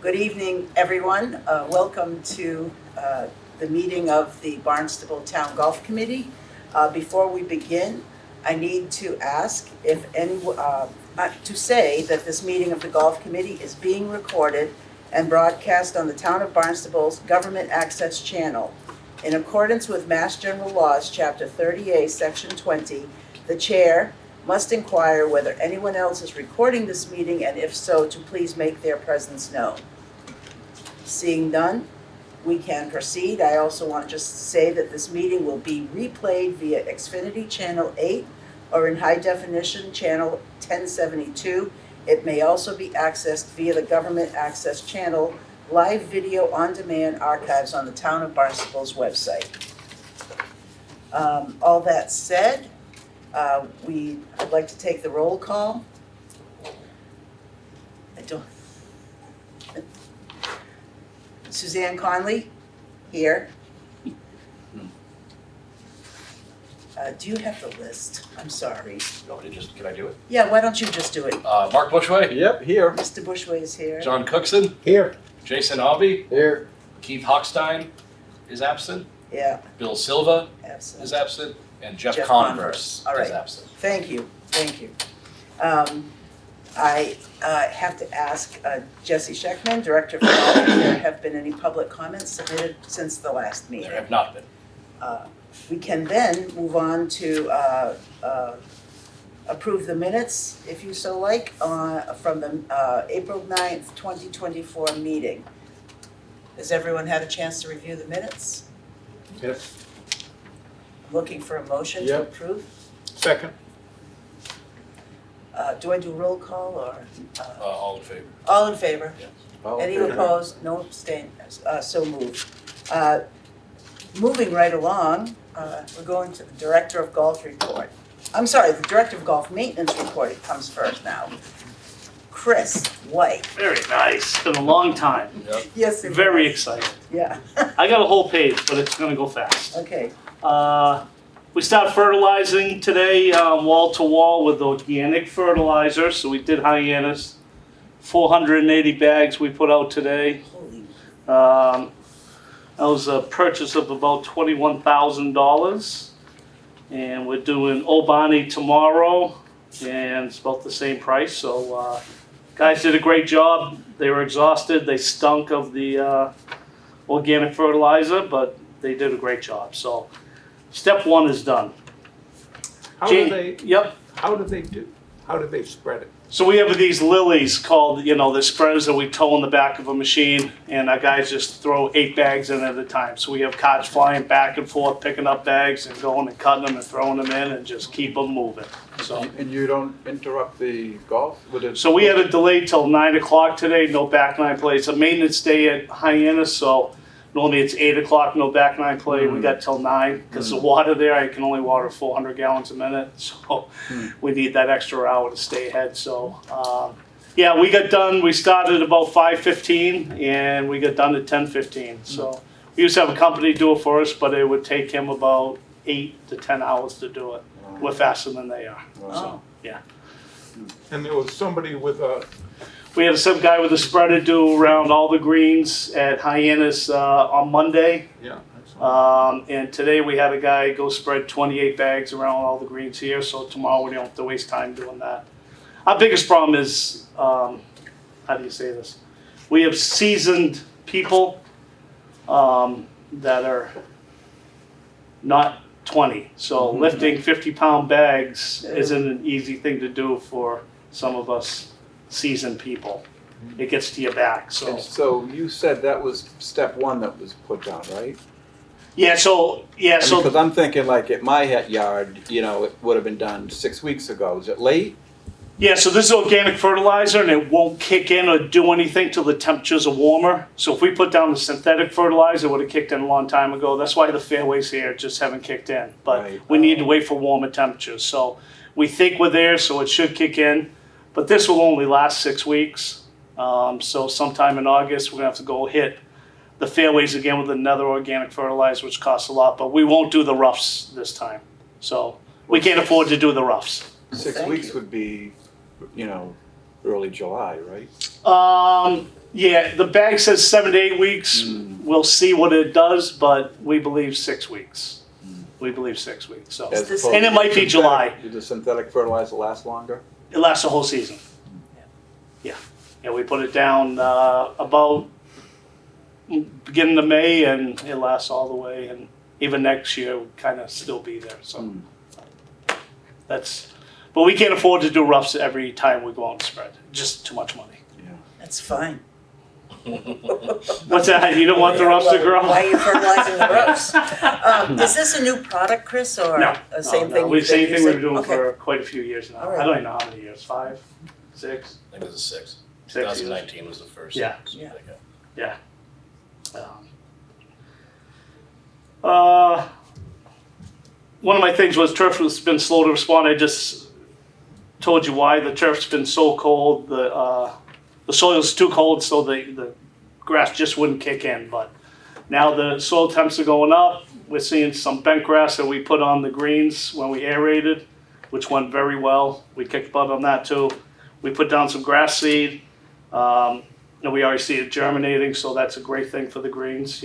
Good evening, everyone. Welcome to the meeting of the Barnstable Town Golf Committee. Before we begin, I need to ask if to say that this meeting of the Golf Committee is being recorded and broadcast on the Town of Barnstable's Government Access Channel. In accordance with Mass General Laws, Chapter 30A, Section 20, the Chair must inquire whether anyone else is recording this meeting, and if so, to please make their presence known. Seeing none, we can proceed. I also want to just say that this meeting will be replayed via Xfinity Channel 8 or in high definition Channel 1072. It may also be accessed via the Government Access Channel live video on demand archives on the Town of Barnstable's website. All that said, I'd like to take the roll call. Suzanne Conley, here. Do you have the list? I'm sorry. No, can I do it? Yeah, why don't you just do it? Mark Bushway? Yep, here. Mr. Bushway is here. John Cookson? Here. Jason Aubie? Here. Keith Hochstein is absent. Yeah. Bill Silva Absent. is absent. And Jeff Converse. All right. is absent. Thank you. I have to ask Jesse Scheckman, Director of Golf, if there have been any public comments submitted since the last meeting. There have not been. We can then move on to approve the minutes, if you so like, from the April 9th, 2024 meeting. Has everyone had a chance to review the minutes? Yes. Looking for a motion to Yep. approve? Second. Do I do roll call or? All in favor? All in favor? All Any in favor. opposed? No abstain. So moved. Moving right along, we're going to the Director of Golf report. I'm sorry, the Director of Golf maintenance report. It comes first now. Chris White. Very nice. It's been a long time. Yep. Yes, it Very was. excited. Yeah. I got a whole page, but it's gonna go fast. Okay. We started fertilizing today, wall to wall with organic fertilizer. So we did Hyannis, 480 bags we put out today. Holy. That was a purchase of about $21,000. And we're doing Obani tomorrow, and it's about the same price. So guys did a great job. They were exhausted. They stunk of the organic fertilizer, but they did a great job. So step one is done. How do they? Yep. How do they spread it? So we have these lilies called, the spreaders that we tow in the back of a machine, and our guys just throw 8 bags in at a time. So we have carts flying back and forth, picking up bags and going and cutting them and throwing them in and just keep them moving. So. And you don't interrupt the golf with it? So we had a delay till 9 o'clock today, no back nine play. It's a maintenance day at Hyannis, so normally it's 8 o'clock, no back nine play. We got till 9 because the water there, I can only water 400 gallons a minute. So we need that extra hour to stay ahead. So yeah, we got done. We started about 5:15 and we got done at 10:15. So we used to have a company do it for us, but it would take him about 8 to 10 hours to do it. We're faster than they are. So yeah. And there was somebody with a. We had some guy with a spreader do around all the greens at Hyannis on Monday. Yeah. And today we had a guy go spread 28 bags around all the greens here. So tomorrow we don't have to waste time doing that. Our biggest problem is, how do you say this? We have seasoned people that are not 20. So lifting 50-pound bags isn't an easy thing to do for some of us seasoned people. It gets to your back. And so you said that was step one that was put down, right? Because I'm thinking like at my yard, it would have been done 6 weeks ago. Is it late? Yeah, so this is organic fertilizer, and it won't kick in or do anything till the temperatures are warmer. So if we put down the synthetic fertilizer, it would have kicked in a long time ago. That's why the fairways here just haven't kicked in. But we need to wait for warmer temperatures. So we think we're there, so it should kick in. But this will only last 6 weeks. So sometime in August, we're going to have to go hit the fairways again with another organic fertilizer, which costs a lot. But we won't do the roughs this time. So we can't afford to do the roughs. 6 weeks would be, early July, right? Yeah, the bag says 7 to 8 weeks. We'll see what it does, but we believe 6 weeks. We believe 6 weeks, so. As this- opposed And it to might be July. Does the synthetic fertilizer last longer? It lasts the whole season. Yeah. Yeah, we put it down about beginning of May, and it lasts all the way, and even next year will kind of still be there, so. But we can't afford to do roughs every time we go out and spread, just too much money. That's fine. What's that, you don't want the roughs to Well, grow? why are you fertilizing the rows? Is this a new product, Chris, or No, the same no, thing? no. you've Same been thing we've using? been doing Okay. for quite a few years now. All right. I don't even know how many years, 5, 6, I think it was a 6. 6 years. 2019 was the first. Yeah. Yeah. Yeah. One of my things was turf has been slow to respond. I just told you why. The turf's been so cold. The soil's too cold, so the grass just wouldn't kick in. But now the soil temps are going up. We're seeing some bent grass that we put on the greens when we aerated, which went very well. We kicked butt on that too. We put down some grass seed. And we already see it germinating, so that's a great thing for the greens,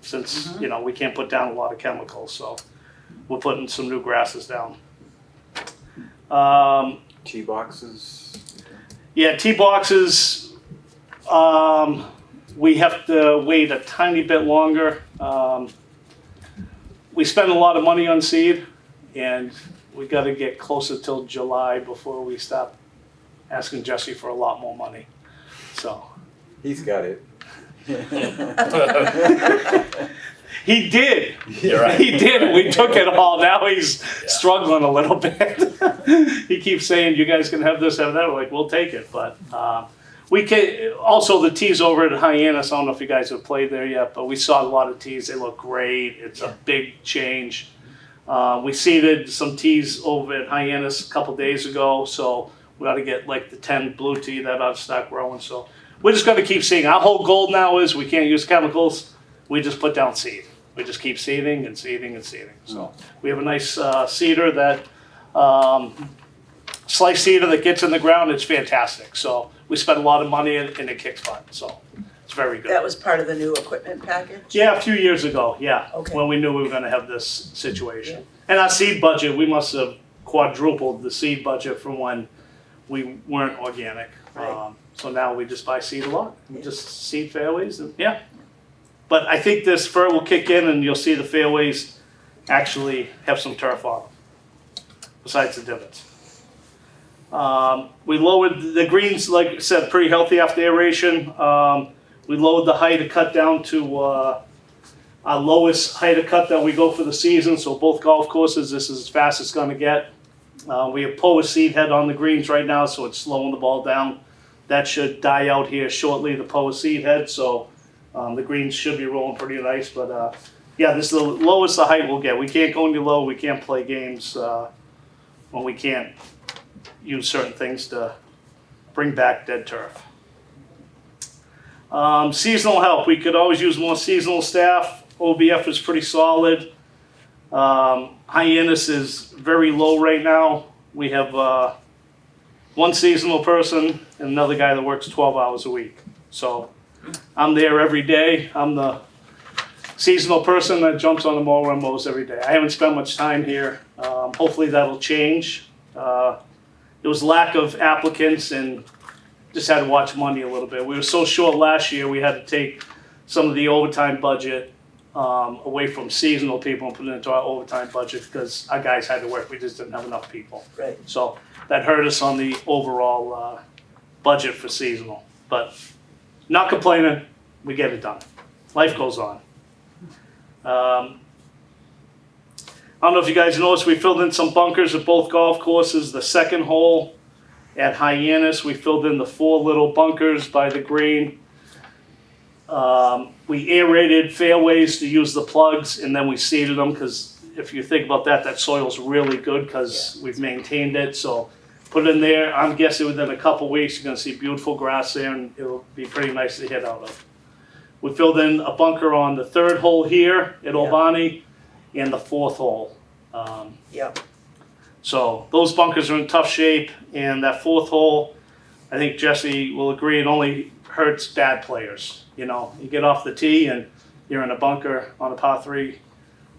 since, we can't put down a lot of chemicals, so we're putting some new grasses down. Tee boxes? Yeah, tee boxes, we have to wait a tiny bit longer. We spend a lot of money on seed, and we gotta get closer till July before we stop asking Jesse for a lot more money, so. He's got it. He did. You're right. He did. We took it all. Now he's struggling a little bit. He keeps saying, "You guys can have this, have that." We're like, we'll take it, but we can. Also, the tees over at Hyannis. I don't know if you guys have played there yet, but we saw a lot of tees. They look great. It's a big change. We seeded some tees over at Hyannis a couple days ago, so we ought to get like the 10 blue tee that ought to start growing. So we're just going to keep seeding. Our whole goal now is we can't use chemicals. We just put down seed. We just keep seeding and seeding and seeding. So we have a nice seeder that, slice seeder that gets in the ground. It's fantastic. So we spent a lot of money and it kicks butt. So it's very good. That was part of the new equipment package? Yeah, a few years ago, yeah. Okay. When we knew we were gonna have this situation. And our seed budget, we must have quadrupled the seed budget from when we weren't organic. Right. So now we just buy seed a lot, we just seed fairways and, yeah. But I think this fur will kick in and you'll see the fairways actually have some turf on them, besides the divots. We lowered the greens, like I said, pretty healthy after aeration. We lowered the height of cut down to our lowest height of cut that we go for the season. So both golf courses, this is as fast as it's gonna get. We have POA seed head on the greens right now, so it's slowing the ball down. That should die out here shortly, the POA seed head, so the greens should be rolling pretty nice. But yeah, this is the lowest the height we'll get. We can't go any low, we can't play games when we can't use certain things to bring back dead turf. Seasonal help, we could always use more seasonal staff. OBF is pretty solid. Hyannis is very low right now. We have one seasonal person and another guy that works 12 hours a week. So I'm there every day. I'm the seasonal person that jumps on the mower and mows every day. I haven't spent much time here. Hopefully that'll change. There was lack of applicants and just had to watch money a little bit. We were so short last year, we had to take some of the overtime budget away from seasonal people and put it into our overtime budget because our guys had to work. We just didn't have enough people. Right. So that hurt us on the overall budget for seasonal. But not complaining, we get it done. Life goes on. I don't know if you guys noticed, we filled in some bunkers at both golf courses. The second hole at Hyannis, we filled in the 4 little bunkers by the green. We aerated fairways to use the plugs, and then we seeded them because if you think about that, that soil's really good because we've maintained it. So put it in there. I'm guessing within a couple weeks, you're going to see beautiful grass there, and it'll be pretty nice to hit out of. We filled in a bunker on the 3rd hole here at Albany and the 4th hole. Yep. So those bunkers are in tough shape, and that 4th hole, I think Jesse will agree, it only hurts bad players. You know, you get off the tee and you're in a bunker on a par 3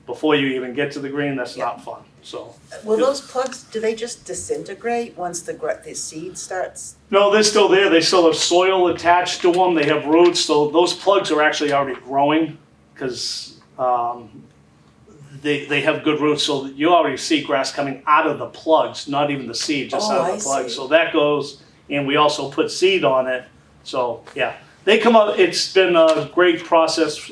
before you even get to the green. That's not fun. So Will those plugs, do they just disintegrate once the seed starts? no, they're still there. They still have soil attached to them. They have roots. So those plugs are actually already growing because they have good roots. So you already see grass coming out of the plugs, not even the seed, just out of I the plugs. see. So that goes, and we also put seed on it. So yeah, they come up. It's been a great process,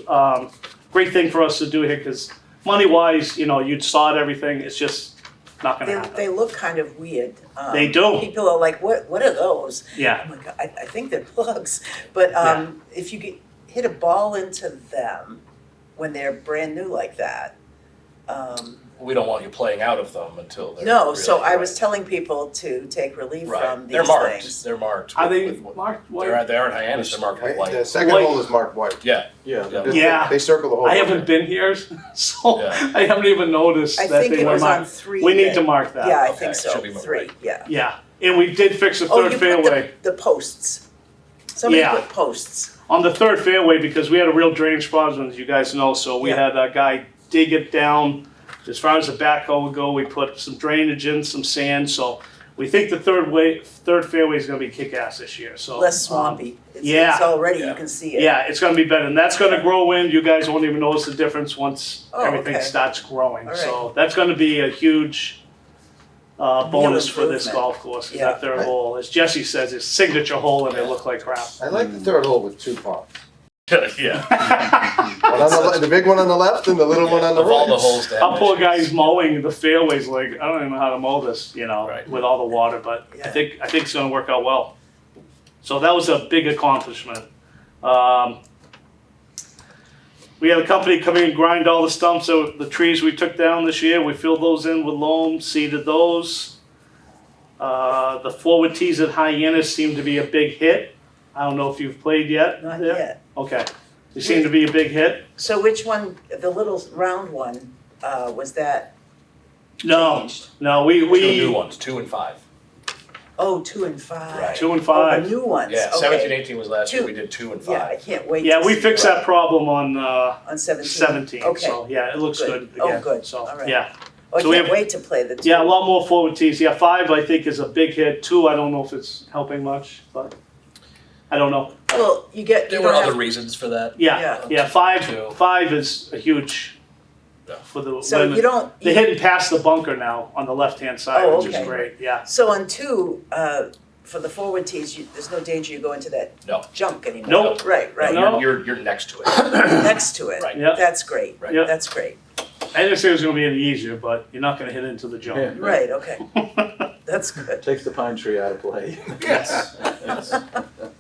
great thing for us to do here because money-wise, you know, you'd sod everything. It's just not going to happen. They look kind of weird. They do. People are like, what are those? Yeah. Oh my God, I think they're plugs. But if you hit a ball into them when they're brand new like that, We don't want you playing out of them until they're no, really, so I right. was telling people to take relief Right. from these They're marked. things. They're marked. Are they with- marked white? They aren't Hyannis. They're marked with The white. second White. hole is marked white. Yeah. Yeah. Yeah. Yeah. They circle the hole. I haven't been here, so Yeah. I haven't even noticed I that think they it were was on marked. 3. We need that- to mark that. Yeah, I Okay, think so, should be marked 3, right. yeah. Yeah, and we did fix the Oh, third you fairway. put the posts. Somebody Yeah. put posts. On the third fairway, because we had a real drainage problem, as you guys know, so we Yeah. had a guy dig it down. As far as the backhoe would go, we put some drainage in, some sand, so we think the third fairway is gonna be kick-ass this year, so. Less swampy. It's yeah. already, you Yeah. can see it. Yeah, it's gonna be better, and that's gonna grow in, you guys won't even notice the difference once Oh, everything okay. starts growing. All right. So that's gonna be a huge bonus for this improvement. golf course, 'cause Yeah. that third hole, as Jesse says, is signature hole and they look like crap. I like the third hole with 2 pots. Yeah. One on the big one on the left and the little one on the Of all the right. holes to have Our poor issues. guy's mowing the fairways like, I don't even know how to mow this, you know, Right. with all the water, but Yeah. I think it's gonna work out well. So that was a big accomplishment. We had a company come in and grind all the stumps of the trees we took down this year. We filled those in with loam, seeded those. The forward tees at Hyannis seemed to be a big hit. I don't know if you've played yet. Not there? yet. Okay. They seem to be a big hit. So which one, the little round one, was that No, changed? no, Two new we ones, 2 and 5. Oh, 2 and 5. Right. 2 and Oh, 5. the new ones, Yeah, okay. 17, 18 was last year. Two. We did 2 and 5. Yeah, I can't wait Yeah, to we see fixed what- that problem on on 17. 17. Okay. So yeah, it looks good Good. Oh, again. good. So All right. yeah, Oh, I so we can't have- wait to play the 2. yeah, a lot more forward tees. Yeah, 5 I think is a big hit. 2 I don't know if it's helping much, but I don't know. Well, you There don't were other have- reasons for that. Yeah, Yeah. yeah, Two. 5 is a huge Yeah. for the So women. you don't, They're hitting past the bunker now on the left-hand side, Oh, which okay. is great. Yeah. so on 2, for the forward tees, there's no danger you go into that No. junk anymore. Nope. Right, right. No. You're next to it. Next to it. Right. Yeah. That's great. Right. Yeah. That's great. I didn't say it was going to be any easier, but you're not going to hit into the junk. Yeah. Right, okay. That's good. Takes the pine tree out of play. Yes.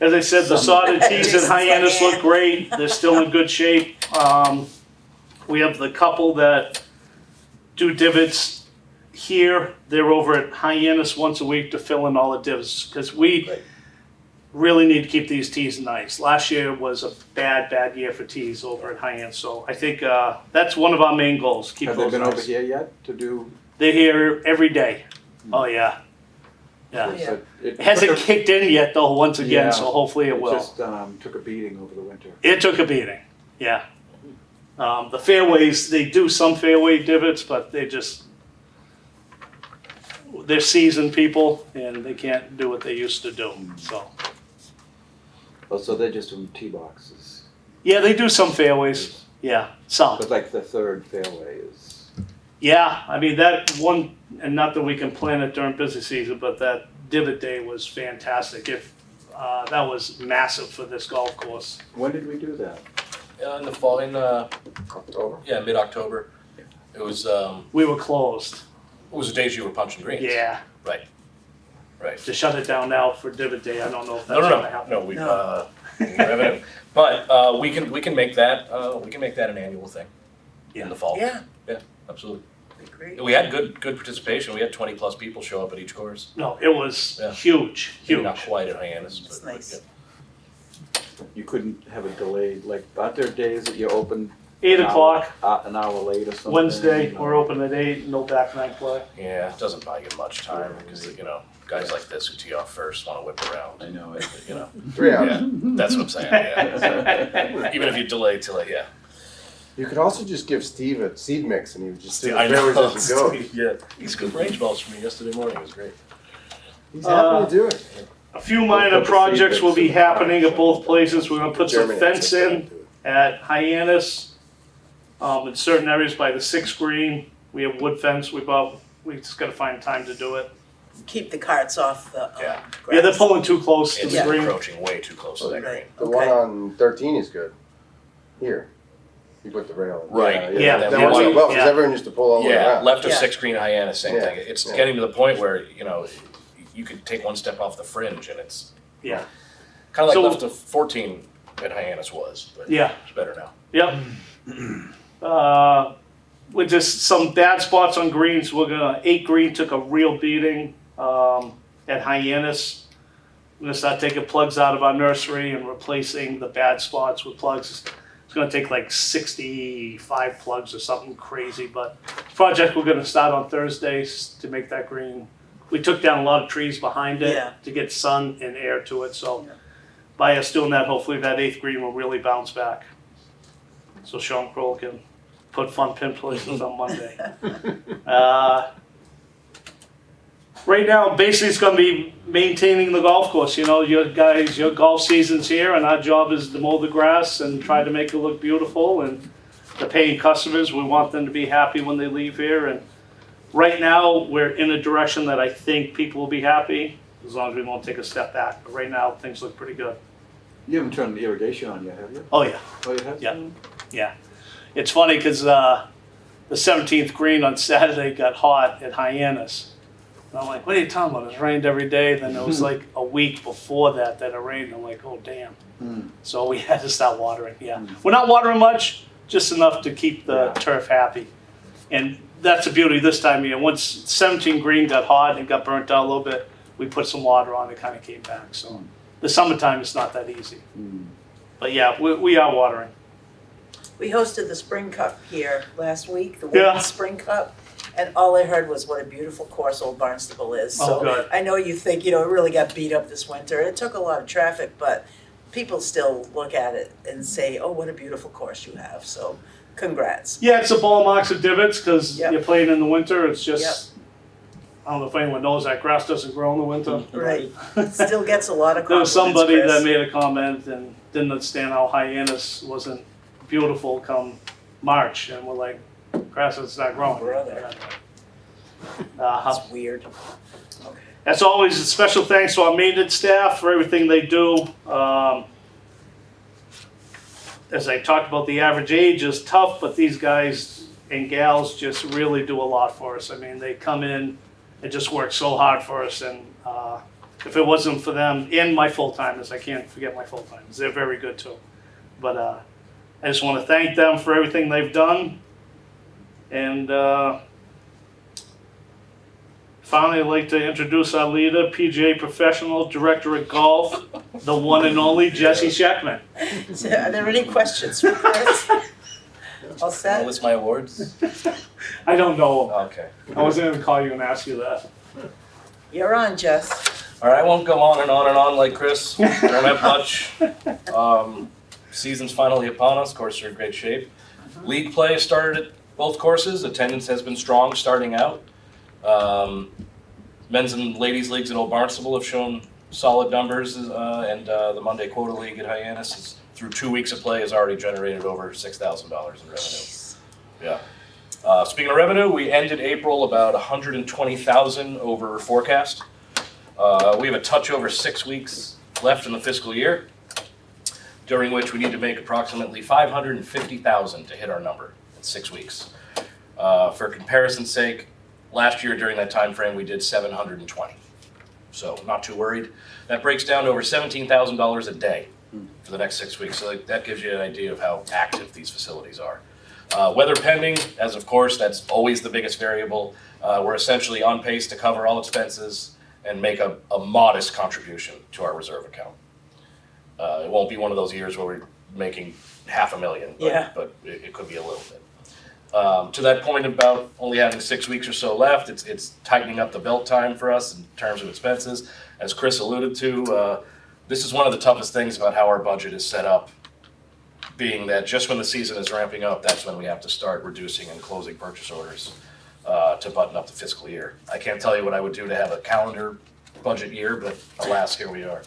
As I said, the sodded tees at Jason's Hyannis like, look great. They're still in good shape. We have the couple that do divots here. They're over at Hyannis once a week to fill in all the divots because we Good. really need to keep these tees nice. Last year was a bad year for tees over at Hyannis, so I think that's one of our main goals. Keep Have they those been nice. over here yet to do? They're here every day. Oh yeah, yeah. Yeah. It hasn't kicked in yet though. Once again, Yeah. so hopefully it will. Just took a beating over the winter. It took a beating, yeah. The fairways, they do some fairway divots, but they're seasoned people and they can't do what they used to do, so. Oh, so they're just doing tee boxes. Yeah, they do some fairways, yeah, some. But like the third fairway is. Yeah, I mean, that one, and not that we can plan it during busy season, but that divot day was fantastic. That was massive for this golf course. When did we do that? In the fall, October. mid-October. It was We were closed, the days you were punching greens. yeah. Right. To shut it down now for divot day, I don't know if No, that's no, gonna no, happen. no, we, No. revenue. But, we can make that, an annual thing Yeah. in the fall. Yeah, Absolutely. great. We had good participation. We had 20+ people show up at each course. No, it was Yeah. huge, Maybe huge. not quite at Hyannis, but. It's nice. You couldn't have it delayed, like, aren't there days that you open 8 o'clock, An hour late or something. Wednesday, you know. we're open at 8, no back night play. Yeah, it doesn't buy you much time because, guys like this who tee off first want to whip around. I know it. 3 hours. Yeah, that's what I'm saying, yeah. Even if you delay till it, yeah. You could also just give Steve a seed mix and he would just do the I know. fairways as he goes. Yeah, he scooped range balls for me yesterday morning, it was great. He's happy to do it. A few minor projects will be happening at both places. We're gonna put some fence in at Hyannis, in certain areas by the 6th green. We have wood fence we bought, we just gotta find time to do it. Keep the carts off the Yeah. grass. Yeah, they're pulling too close to It's the green. encroaching way too close to that green. Right. The one Okay. on 13 is good. Here. You put the rail in. Right. Yeah, That yeah, works out well, yeah. because everyone used to pull all the way Yeah, around. left of Yeah. 6th green Hyannis, same Yeah. thing. It's Yeah. getting to the point where, you could take one step off the fringe and it's Yeah, kind of like So- left of 14 at Hyannis was, but yeah, it's better now. yep. With just some bad spots on greens, 8 green took a real beating, at Hyannis. We're gonna start taking plugs out of our nursery and replacing the bad spots with plugs. It's gonna take like 65 plugs or something crazy, but project we're gonna start on Thursdays to make that green. We took down a lot of trees behind it Yeah. to get sun and air to it, so Yeah. by us doing that, hopefully that 8th green will really bounce back. So Sean Kroll can put fun pin places on Monday. Right now, basically it's gonna be maintaining the golf course, your golf season's here and our job is to mow the grass and try to make it look beautiful, and the paying customers, we want them to be happy when they leave here, and right now, we're in a direction that I think people will be happy, as long as we won't take a step back, but right now, things look pretty good. You haven't turned the irrigation on yet, have you? Oh, yeah. Oh, you have? Yeah. Yeah, it's funny because the 17th green on Saturday got hot at Hyannis. And I'm like, what are you talking about? It's rained every day. Then it was like a week before that it rained. I'm like, oh, damn. So we had to start watering, yeah. We're not watering much, just enough to keep the turf happy. And that's the beauty this time of year. Once 17 green got hot and got burnt out a little bit, we put some water on, it kind of came back. So the summertime is not that easy. But yeah, we are watering. We hosted the Spring Cup here last week, the Yeah. Women's Spring Cup, and all I heard was what a beautiful course Old Barnstable is. Oh, So good. I know you think, it really got beat up this winter. It took a lot of traffic, but people still look at it and say, oh, what a beautiful course you have. So congrats. Yeah, it's a ball marks and divots because Yep. you're playing in the winter. It's just, Yep. I don't know if anyone knows that grass doesn't grow in the winter. Right. Still gets a lot of There was compliments, somebody Chris. that made a comment and didn't understand how Hyannis wasn't beautiful come March, and we're like, grass is not growing. Brother. Uh, It's weird. Okay. As always, a special thanks to our maintenance staff for everything they do. As I talked about, the average age is tough, but these guys and gals just really do a lot for us. I mean, they come in and just work so hard for us, and if it wasn't for them and my full-timers, I can't forget my full-timers, they're very good too. But I just want to thank them for everything they've done. And finally, I'd like to introduce our leader, PGA professional, director of golf, the one and only Jesse Scheckman. So are there any questions for Chris? All Can I set? list my awards? I don't know. Okay. I wasn't going to call you and ask you that. You're on, Jess. All right, I won't go on and on and on like Chris. Don't have much. Season's finally upon us. Courses are in great shape. League play started at both courses. Attendance has been strong starting out. Men's and ladies leagues at Old Barnstable have shown solid numbers, and the Monday Quota League at Hyannis is, through 2 weeks of play, has already generated over $6,000 in revenue. Yeah. Speaking of revenue, we ended April about 120,000 over forecast. We have a touch over 6 weeks left in the fiscal year, during which we need to make approximately 550,000 to hit our number in 6 weeks. For comparison's sake, last year during that time frame we did 720. So not too worried. That breaks down to over $17,000 a day for the next 6 weeks. So that gives you an idea of how active these facilities are. Weather pending, as of course, that's always the biggest variable. We're essentially on pace to cover all expenses and make a modest contribution to our reserve account. It won't be one of those years where we making $500,000, Yeah. but it could be a little bit. To that point about only having 6 weeks or so left, it's tightening up the belt time for us in terms of expenses. As Chris alluded to, this is one of the toughest things about how our budget is set up, being that just when the season is ramping up, that's when we have to start reducing and closing purchase orders to button up the fiscal year. I can't tell you what I would do to have a calendar budget year, but alas, here we are.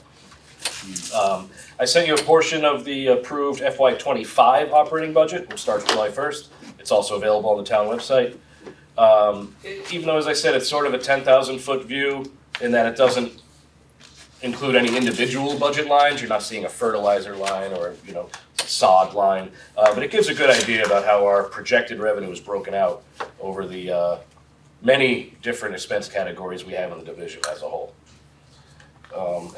I sent you a portion of the approved FY25 operating budget, which starts July 1st. It's also available on the town website. Even though, as I said, it's sort of a 10,000 foot view in that it doesn't include any individual budget lines. You're not seeing a fertilizer line or, sod line, but it gives a good idea about how our projected revenue is broken out over the many different expense categories we have in the division as a whole.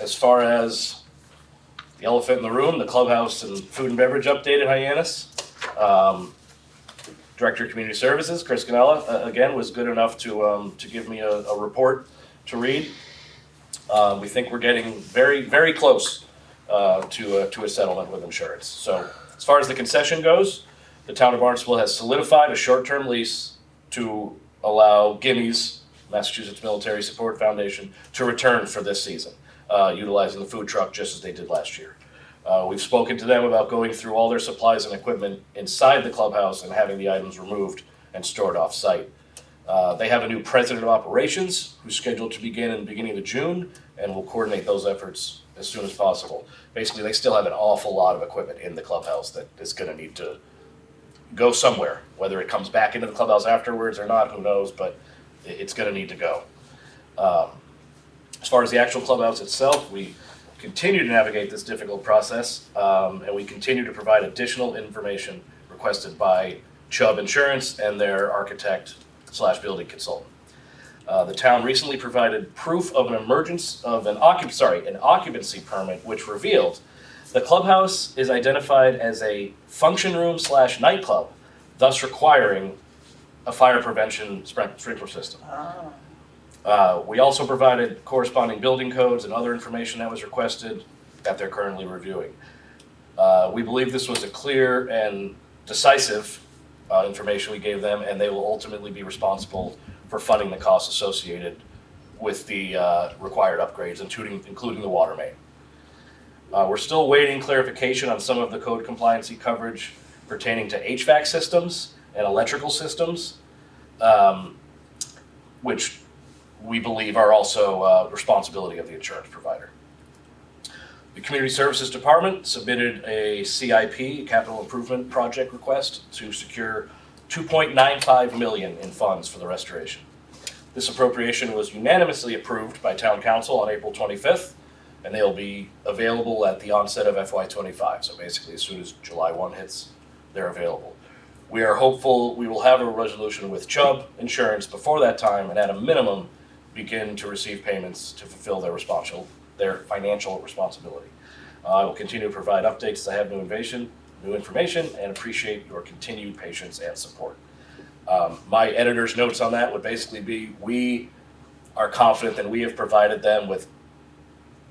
As far as the elephant in the room, the clubhouse and food and beverage update at Hyannis, Director of Community Services, Chris Ganella, again, was good enough to give me a report to read. We think we're getting very, very close to a settlement with insurance. So as far as the concession goes, the town of Barnstable has solidified a short-term lease to allow Gimme's, Massachusetts Military Support Foundation, to return for this season, utilizing the food truck just as they did last year. We've spoken to them about going through all their supplies and equipment inside the clubhouse and having the items removed and stored off-site. They have a new president of operations who's scheduled to begin in the beginning of June, and will coordinate those efforts as soon as possible. Basically, they still have an awful lot of equipment in the clubhouse that is going to need to go somewhere. Whether it comes back into the clubhouse afterwards or not, who knows, but it's going to need to go. As far as the actual clubhouse itself, we continue to navigate this difficult process, and we continue to provide additional information requested by Chubb Insurance and their architect/building consultant. The town recently provided proof of an occupancy permit, which revealed the clubhouse is identified as a function room/nightclub, thus requiring a fire prevention sprinkler system. We also provided corresponding building codes and other information that was requested that they're currently reviewing. We believe this was a clear and decisive information we gave them, and they will ultimately be responsible for funding the costs associated with the required upgrades, including the water main. We're still waiting clarification on some of the code compliancy coverage pertaining to HVAC systems and electrical systems, which we believe are also responsibility of the insurance provider. The Community Services Department submitted a CIP, Capital Improvement Project request, to secure $2.95 million in funds for the restoration. This appropriation was unanimously approved by Town Council on April 25th, and they'll be available at the onset of FY25. So basically, as soon as July 1 hits, they're available. We are hopeful we will have a resolution with Chubb Insurance before that time, and at a minimum, begin to receive payments to fulfill their financial responsibility. I will continue to provide updates as I have new information, and appreciate your continued patience and support. My editor's notes on that would basically be, we are confident that we have provided them with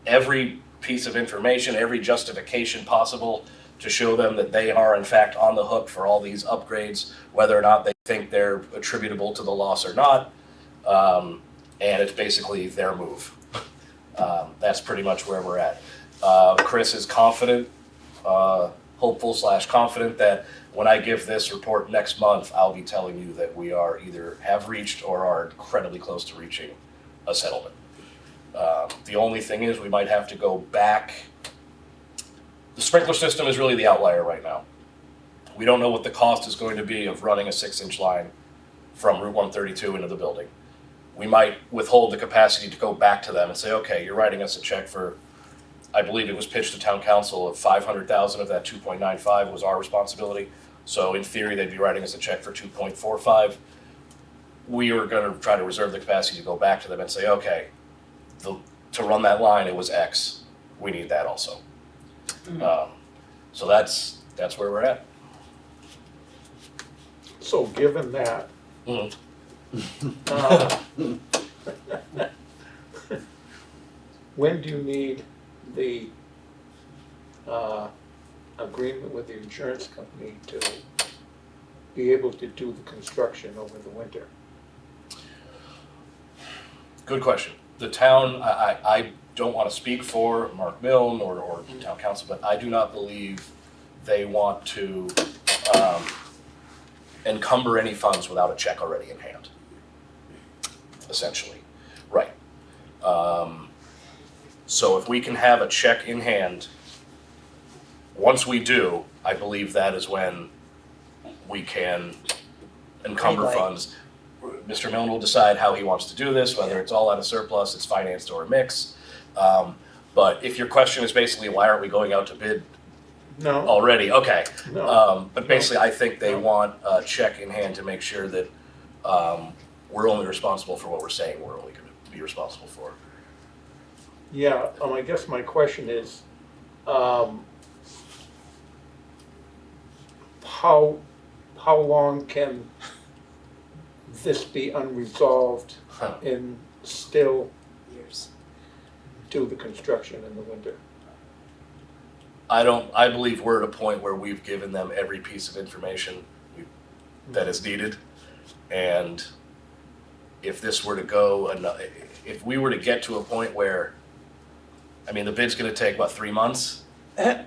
every piece of information, every justification possible to show them that they are in fact on the hook for all these upgrades, whether or not they think they're attributable to the loss or not. And it's basically their move. That's pretty much where we're at. Chris is confident, hopeful/confident that when I give this report next month, I'll be telling you that we are either have reached or are incredibly close to reaching a settlement. The only thing is we might have to go back. The sprinkler system is really the outlier right now. We don't know what the cost is going to be of running a 6-inch line from Route 132 into the building. We might withhold the capacity to go back to them and say, okay, you're writing us a check for, I believe it was pitched to town council of $500,000 of that 2.95 was our responsibility. So in theory, they'd be writing us a check for 2.45. We were going to try to reserve the capacity to go back to them and say, okay, to run that line, it was X. We need that also. So that's where we're at. So given that, Mhm. When do you need the agreement with the insurance company to be able to do the construction over the winter? Good question. The town, I don't want to speak for Mark Milne or town council, but I do not believe they want to encumber any funds without a check already in hand, essentially. Right. So if we can have a check in hand, once we do, I believe that is when we can encumber Green light. funds. Mr. Milne will decide how he wants to do this, whether it's all out of surplus, it's financed, or a mix. But if your question is basically, why aren't we going out to bid No, already? Okay. no. But basically, I think they want a check in hand to make sure that we're only responsible for what we're saying we're only going to be responsible for. Yeah, I guess my question is, how long can this be unresolved and still Years. do the construction in the winter? I believe we're at a point where we've given them every piece of information that is needed. And if this were to go, if we were to get to a point where, I mean, the bid's gonna take, what, 3 months? The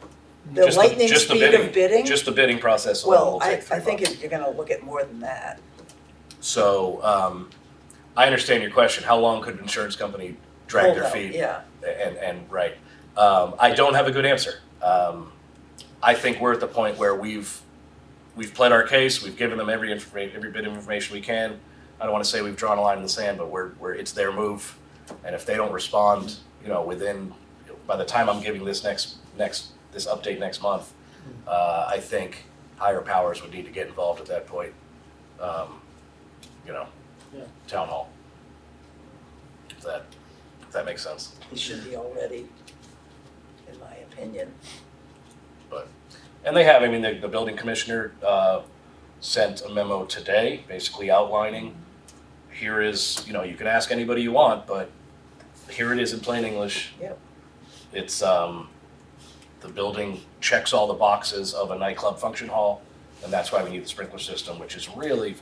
Just lightning just the speed of bidding? Just the bidding process alone Well, will I take 3 think months. you're gonna look at more than that. So, I understand your question, how long could an insurance company drag Hold their out, feet? Yeah, And right, I don't have a good answer. I think we're at the point where we've pled our case, we've given them every bit of information we can. I don't wanna say we've drawn a line in the sand, but it's their move. And if they don't respond, within, by the time I'm giving this this update next month, I think higher powers would need to get involved at that point. Yeah. Town hall. If that makes sense. it should be already, in my opinion. And they have, I mean, the building commissioner sent a memo today, basically outlining, here is, you can ask anybody you want, but here it is in plain English. Yep. It's, the building checks all the boxes of a nightclub function hall, and that's why we need the sprinkler system, which is really,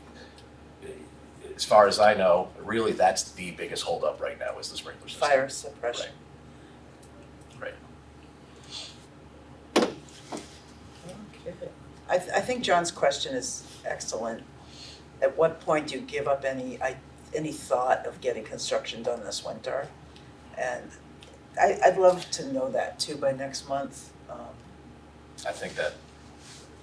as far as I know, really that's the biggest holdup right now is the sprinkler system. Fire suppression. Right. Okay. I think John's question is excellent. At what point do you give up any thought of getting construction done this winter? And I'd love to know that too by next month. I think that,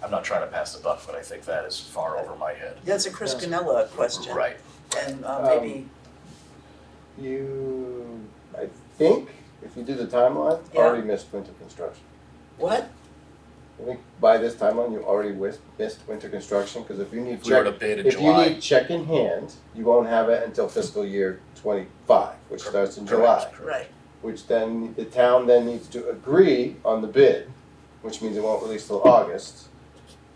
I'm not trying to pass the buck, but I think that is far over my head. That's a Chris Ganella question. Right. And maybe, You, I think, if you do the timeline, Yeah. already missed winter construction. what? I think by this timeline, you already missed winter construction, because if you need If we were check, to bid in if you July. need check in hand, you won't have it until fiscal year 25, which starts in July. Correct. Right. Which then, the town then needs to agree on the bid, which means it won't release till August.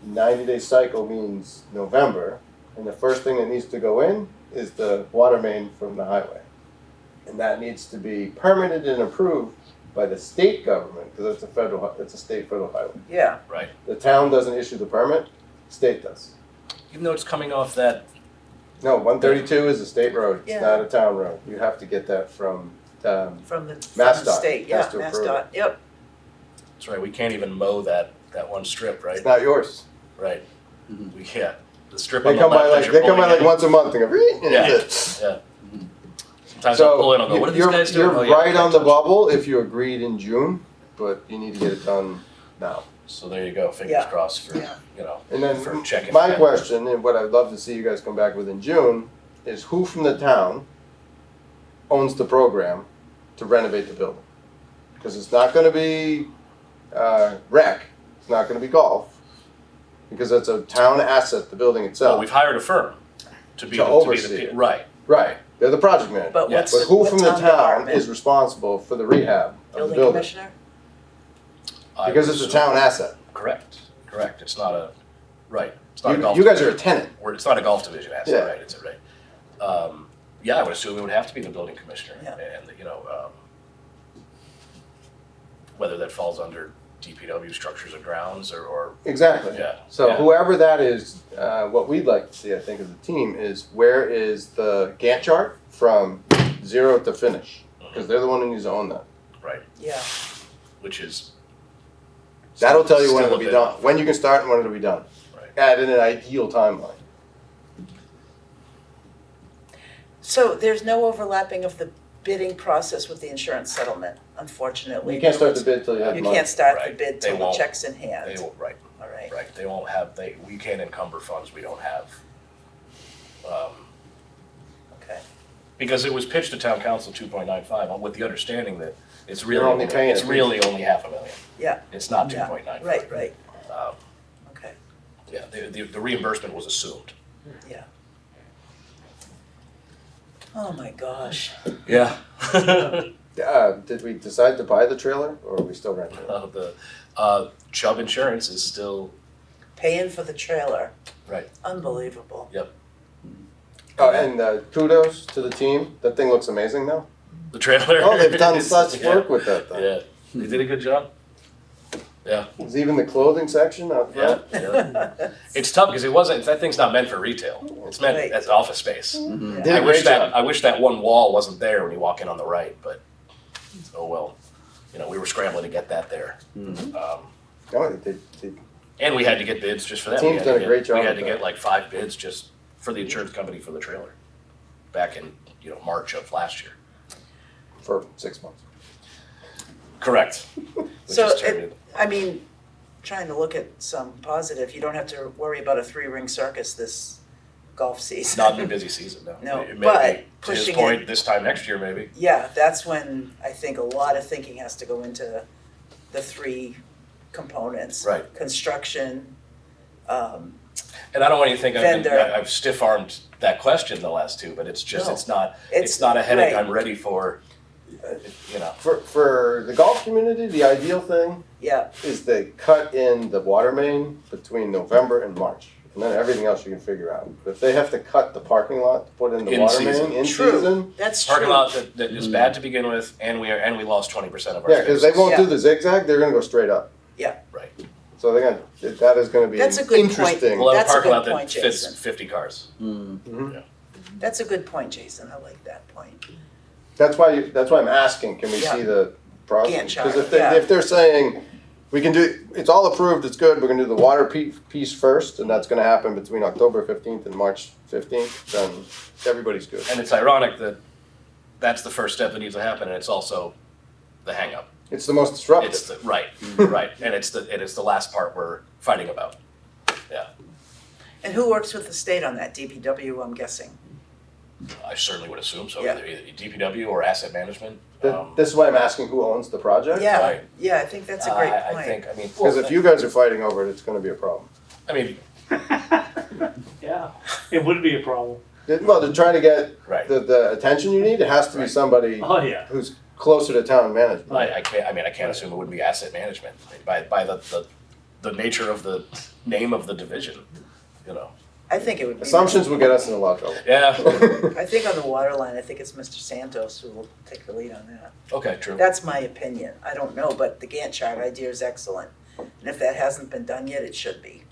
90-day cycle means November, and the first thing that needs to go in is the water main from the highway. And that needs to be permitted and approved by the state government, because it's a state federal highway. Yeah. Right. The town doesn't issue the permit, state does. Even though it's coming off that, No, 132 is a state road, Yeah. it's not a town road. You have to get that from, From the MassDOT state, has yeah, to approve MassDOT, yep. that's right, we can't even mow that one strip, right? it's not yours. Right. Yeah, the strip They on the come by left as like, you're they come by pulling like in. once a month and go, "Reet," and Yeah. that's it. Yeah. Sometimes I'll pull in, I'll go, what are these You're- guys doing? Oh, You're yeah, right okay, on the touch it. bubble if you agreed in June, but you need to get it done now. So there you go, fingers Yeah. crossed for, Yeah. And For then checking my that. question, and what I'd love to see you guys come back with in June, is who from the town owns the program to renovate the building? Because it's not gonna be rec, it's not gonna be golf, because it's a town asset, the building Well, itself. we've hired a firm to be To the, oversee it. right. Right, they're the project manager. But Yes. what's But who what from the town department? is responsible for the rehab of the Building building? commissioner? I Because would it's a assume- town asset. Correct, it's not a, right, it's not a golf. You guys are a division. tenant. It's not a golf division asset, Yeah. right, it's a, right. Yeah, I would assume it would have to be the building commissioner, Yeah. and, whether that falls under DPW structures and grounds or Exactly. yeah. So yeah. whoever that is, what we'd like to see, I think, as a team is where is the Gantt chart from zero to finish? Because they're the one who needs to own that. Right, Yeah, which is That'll tell you when still it'll a be bit done, off. when you can start and when it'll be done. Right. At an ideal timeline. so there's no overlapping of the bidding process with the insurance settlement, unfortunately. You can't start the bid till you have You money. can't start the Right. bid They till the won't. check's in They hand, will, right, all right? right. They won't have, we can't encumber funds we don't have. Okay, Because it was pitched to town council 2.95 with the understanding that it's You're only paying it's it. really only $500,000. yeah, It's not yeah, 2.95. right, Um, okay, Yeah, the reimbursement was assumed. yeah. Oh my gosh, Yeah. Did we decide to buy the trailer or are we still renting it? The Chubb Insurance is still, paying for the trailer, right, unbelievable. yep. Oh, and kudos to the team. That thing looks amazing now. The trailer. Oh, they've done is- such yeah, work with that thing. Yeah, they did a good job. Yeah, There's even the clothing section out yeah, front. yeah. It's tough because that thing's not meant for retail. It's meant Right. as office space. Did I a wish great job. I wish that one wall wasn't there when you walk in on the right, but oh well. We were scrambling to get that there. No, they And we had to get bids just for that. Team's We had done to a great get- job We had with to that. get like 5 bids just for the insurance company for the trailer, back in, March of last year. for 6 months. Correct. Which So, is turned I mean, trying to look at some positive, you don't have to worry about a 3-ring circus this golf season. not in a busy season, no. No, It may but be, to his pushing point, it- this time next year maybe. Yeah, that's when I think a lot of thinking has to go into the 3 components. Right. Construction, And I don't want you to think Vendor. I've stiff-armed that question the last 2, but it's just, No. it's not a headache right. I'm ready for, For the golf community, the ideal thing yeah, is they cut in the water main between November and March. And then everything else you can figure out. But if they have to cut the parking lot to put in the In water season. main in True. season, that's true. Parking lot that is bad to begin with, and we lost 20% of our yeah, because they spaces. won't do Yeah. the zigzag, they're gonna go straight up. Right. So that is gonna be That's a good point. interesting. We'll have That's a a parking good lot that point, fits Jason. 50 cars. That's a good point, Jason, I like that point. That's why I'm asking, can we Yeah. see the process? Gantt chart, Because yeah. if they're saying, we can do, it's all approved, it's good, we're gonna do the water piece first, and that's gonna happen between October 15th and March 15th, then everybody's good. And it's ironic that that's the first step that needs to happen, and it's also the hang-up. It's the most disruptive. It's right, and it's the last part we're fighting about. Yeah, And who works with the state on that? DPW, I'm guessing. I certainly would assume so, Yeah. either DPW or asset management. This is why I'm asking who owns the project. Yeah, Right. yeah, I think that's a great I point. think, Because if you guys are fighting over it, it's gonna be a problem. I mean, Yeah, it would be a problem. Well, to try to get right. the attention you need, it has to be Right. somebody Oh, yeah. who's closer to town management. I can't assume it wouldn't be asset management by the nature of the name of the division, I think it would be. Assumptions will get us in a lot of trouble. Yeah, I think on the water line, I think it's Mr. Santos who will take the lead on that. okay, true. That's my opinion. I don't know, but the Gantt chart idea is excellent. And if that hasn't been done yet, it should be.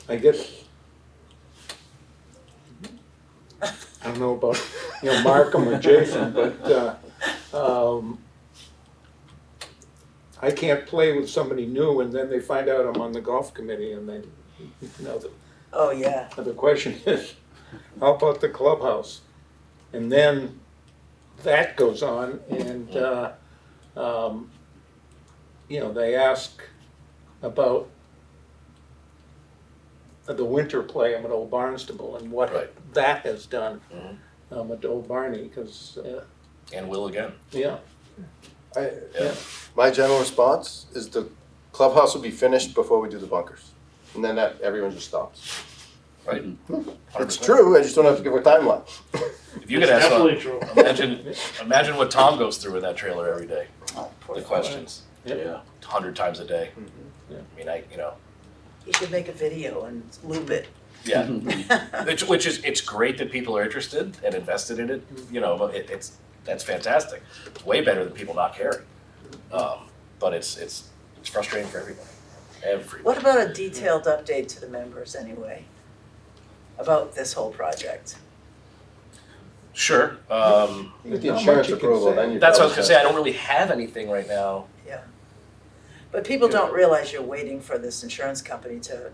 I guess, I don't know about, Markham or Jason, but, I can't play with somebody new and then they find out I'm on the golf committee and they, Oh, yeah. the question is, how about the clubhouse? And then that goes on and, they ask about the winter play at Old Barnstable and what Right. that has done Mhm. at Old Barney, because, And will again. yeah. Yeah. My general response is the clubhouse will be finished before we do the bunkers. And then everyone just stops. Right. It's true, I just don't have to give a timeline. If you could It's ask, definitely true. imagine what Tom goes through in that trailer every day. Oh, poor The fellow. questions, Yeah. 100 times a day. Yeah. I mean, He should make a video and loop it. yeah. Which is, it's great that people are interested and invested in it. But that's fantastic. It's way better than people not caring. But it's frustrating for everybody. What about a detailed update to the members anyway? About this whole project? Sure. You get the Not insurance much you can approval, say. then you. That's what I was gonna say. I don't really have anything right now. But people don't realize you're waiting for this insurance company to,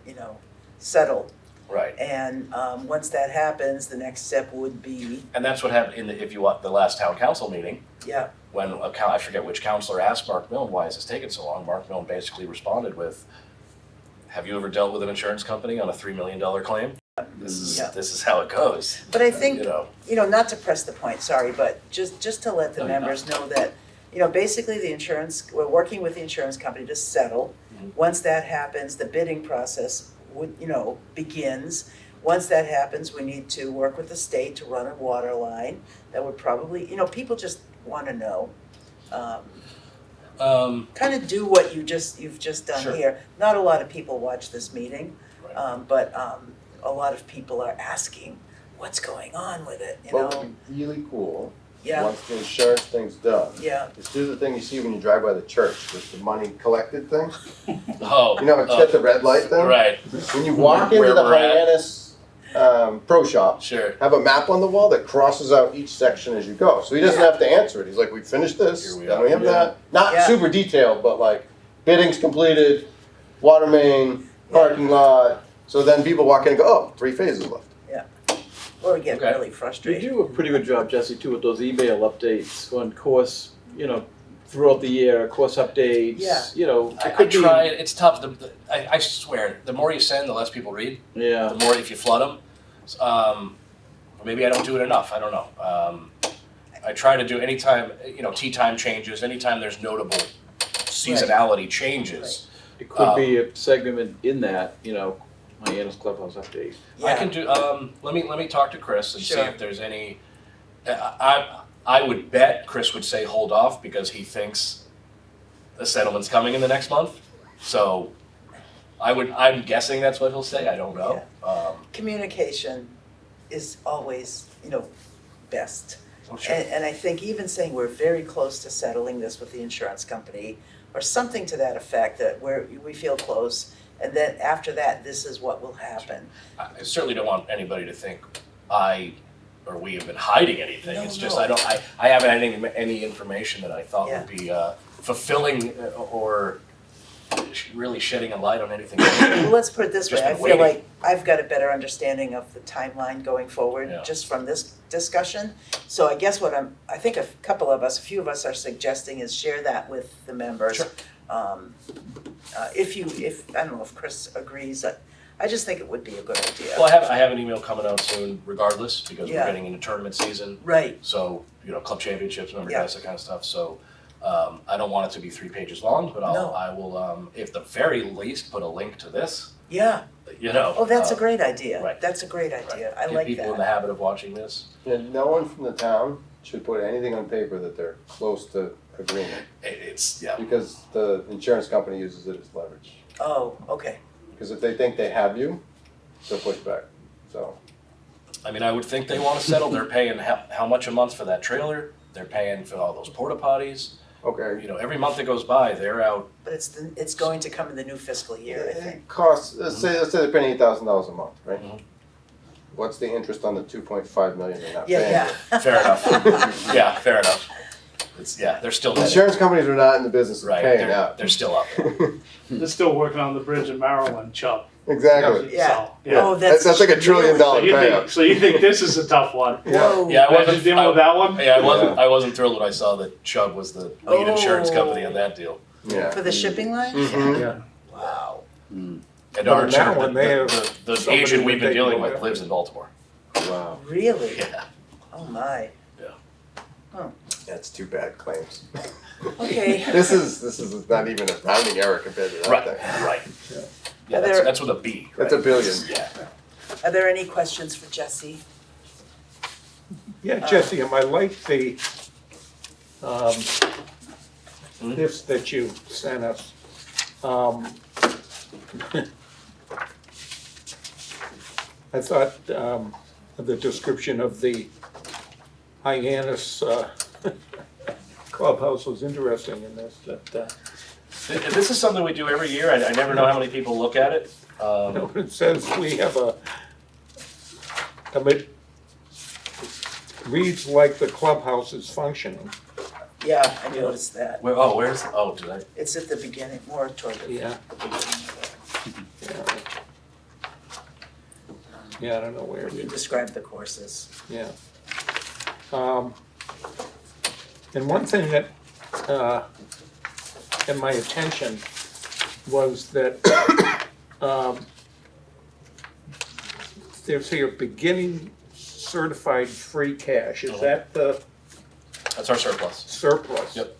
settle. Right. And once that happens, the next step would be, And that's what happened in the last town council meeting, yeah, when I forget which councilor asked Mark Milne, why is this taking so long? Mark Milne basically responded with, have you ever dealt with an insurance company on a $3 million claim? Yeah. This is how it goes. but I think, You know, not to press the point, sorry, but just to let the No, you're members know that, basically we're working with the insurance company to settle. Mhm. Once that happens, the bidding process begins. Once that happens, we need to work with the state to run a water line. That would probably, people just wanna know. Kind of do what you've just done Sure. here. Not a lot of people watch this meeting, Right. but a lot of people are asking, what's going on with it, What would be really cool, Yeah, once the insurance thing's done, yeah, is do the thing you see when you drive by the church, with the money collected thing. Oh. You know, it's got the red light thing. Right, When you walk Where into the we're at. Hyannis pro shop, sure. have a map on the wall that crosses out each section as you go. So he doesn't have to answer it. He's like, we finished this, Here we then are. we have Yeah. that. Not Yeah. super detailed, but like bidding's completed, water main, parking lot. So then people walk in and go, oh, 3 phases left. or get Okay. really You frustrated. do a pretty good job, Jesse, too, with those email updates on course, throughout the year, course updates, Yeah. It I could be. try, it's tough. I swear, the more you send, the less people read. Yeah. The more if you flood them. Maybe I don't do it enough, I don't know. I try to do anytime, tea time changes, anytime there's notable seasonality changes. It could be a segment in that, Hyannis Clubhouse update. I can do, let me talk to Chris and see Sure. if there's any, I would bet Chris would say hold off because he thinks the settlement's coming in the next month. So I'm guessing that's what he'll say, I don't know. Communication is always, best. I'm sure. And I think even saying we're very close to settling this with the insurance company, or something to that effect, that we feel close, and then after that, this is what will happen. I certainly don't want anybody to think we have been hiding anything. No, It's just no. I haven't had any information that I thought Yeah. would be fulfilling or really shedding a light on anything. Well, let's put it this way, Just I been feel waiting. like I've got a better understanding of the timeline going forward, Yeah. just from this discussion. So I guess I think a few of us are suggesting is share that with the members. Sure. I don't know if Chris agrees, I just think it would be a good idea. Well, I have an email coming out soon regardless because Yeah. we're getting into tournament season. Right, So, club championships, member Yeah. guys, that kind of stuff. So I don't want it to be 3 pages long, but No. I will, if the very least, put a link to this, yeah, oh, that's a uh, great idea, right. that's a great idea, I Get like people in the that. habit of watching this. And no one from the town should put anything on paper that they're close to agreement. Yeah. Because the insurance company uses it as leverage. Oh, okay, Because if they think they have you, they'll push back. So, I mean, I would think they want to settle. They're paying how much a month for that trailer? They're paying for all those porta potties. okay. Every month that goes by, they're out. but it's going to come in the new fiscal year, I think. It costs, let's say they're paying $8,000 a month, right? Mhm. What's the interest on the 2.5 million they're not Yeah, paying? yeah. Fair enough. Yeah, fair enough. They're still The netting. insurance companies are not in the business of Right, paying out. they're still up. They're still working on the bridge in Maryland, Chubb. Exactly. Yeah. So, yeah. Oh, That's like $1 trillion So you think, payout. so you think this is a tough one? Whoa. Yeah, I Imagine wasn't. dealing with that one? Yeah, I wasn't thrilled when I saw that Chubb was the lead insurance company on that deal. Yeah. For the shipping line? Mhm. Yeah. Wow. And But our on that insurance, one, they have the somebody agent we've been that they dealing know. with lives in Baltimore. Wow. Really? Yeah. Oh my. That's two bad claims. Okay. This is not even a rounding error compared to that Right, thing. right. Yeah. Yeah, Are there- that's with a B. That's a right? billion. Yeah. Are there any questions for Jesse? Yeah, Jesse, I like the list that you sent us. I thought the description of the Hyannis clubhouse was interesting in this, that, This is something we do every year. I never know how many people look at it. it says we have it reads like the clubhouse is functioning. Yeah, I noticed that. Where's, did I? It's at the beginning, more toward the. Yeah. Yeah, I don't know where it You is, described the courses. yeah. And one thing that, in my attention was that, there's here beginning certified free cash, is that the That's our surplus. surplus? Yep.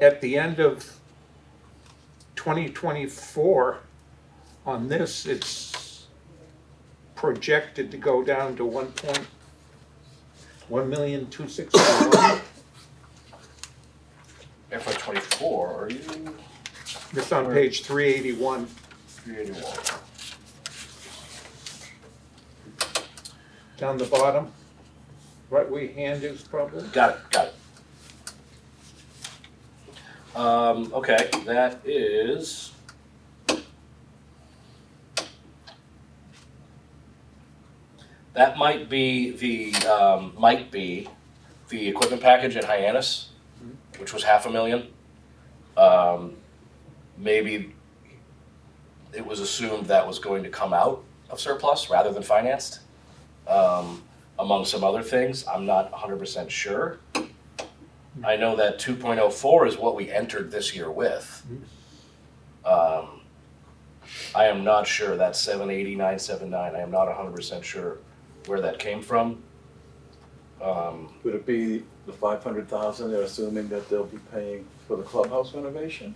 At the end of 2024, on this, it's projected to go down to 1,261,000. FY '24, are you It's on page 381. 381? Down the bottom, right where your hand is probably. Got it. Okay, that is. That might be the equipment package at Hyannis, which was $500,000. Maybe it was assumed that was going to come out of surplus rather than financed. Among some other things, I'm not 100% sure. I know that 2.04 is what we entered this year with. I am not sure, that 780, 979, I am not 100% sure where that came from. Would it be the 500,000 they're assuming that they'll be paying for the clubhouse renovation?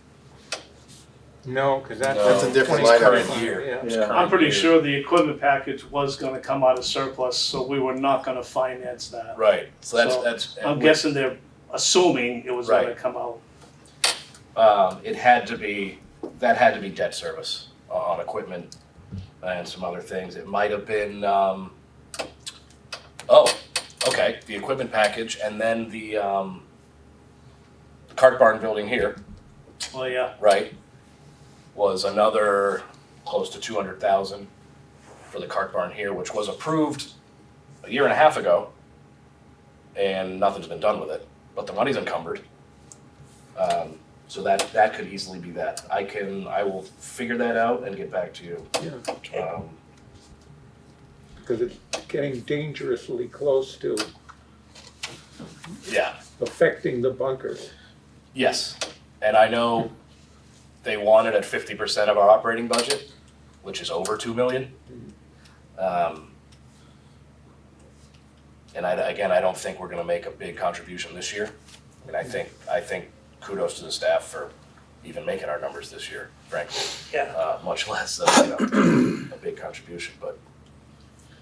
No, because No, That's a different it's line current item. year. Yeah. It's Yeah. current I'm pretty year. sure the equipment package was gonna come out of surplus, so we were not gonna finance that. Right, so So, that's. I'm guessing they're assuming it was gonna Right. come out. It had to be, that had to be debt service on equipment and some other things. It might have been, okay, the equipment package and then the cart barn building here, Oh, yeah, right, was another close to 200,000 for the cart barn here, which was approved a year and a half ago, and nothing's been done with it, but the money's encumbered. So that could easily be that. I will figure that out and get back to you. Yeah, because it's getting dangerously close to Yeah, affecting the bunkers. yes, and I know they want it at 50% of our operating budget, which is over 2 million. And I don't think we're gonna make a big contribution this year. And I think kudos to the staff for even making our numbers this year, frankly. Yeah. Much less, a big contribution, but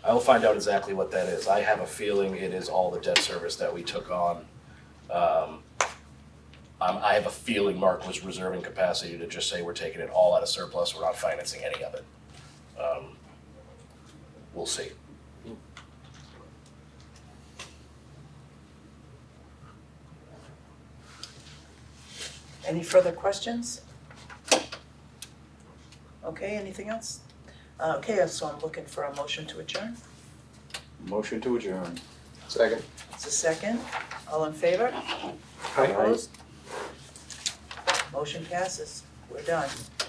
I will find out exactly what that is. I have a feeling it is all the debt service that we took on. I have a feeling Mark was reserving capacity to just say we're taking it all out of surplus, we're not financing any of it. We'll see. Any further questions? Okay, anything else? Okay, so I'm looking for a motion to adjourn. Motion to adjourn. Second. It's a second. All in favor? Aye. Opposed? Motion passes. We're done.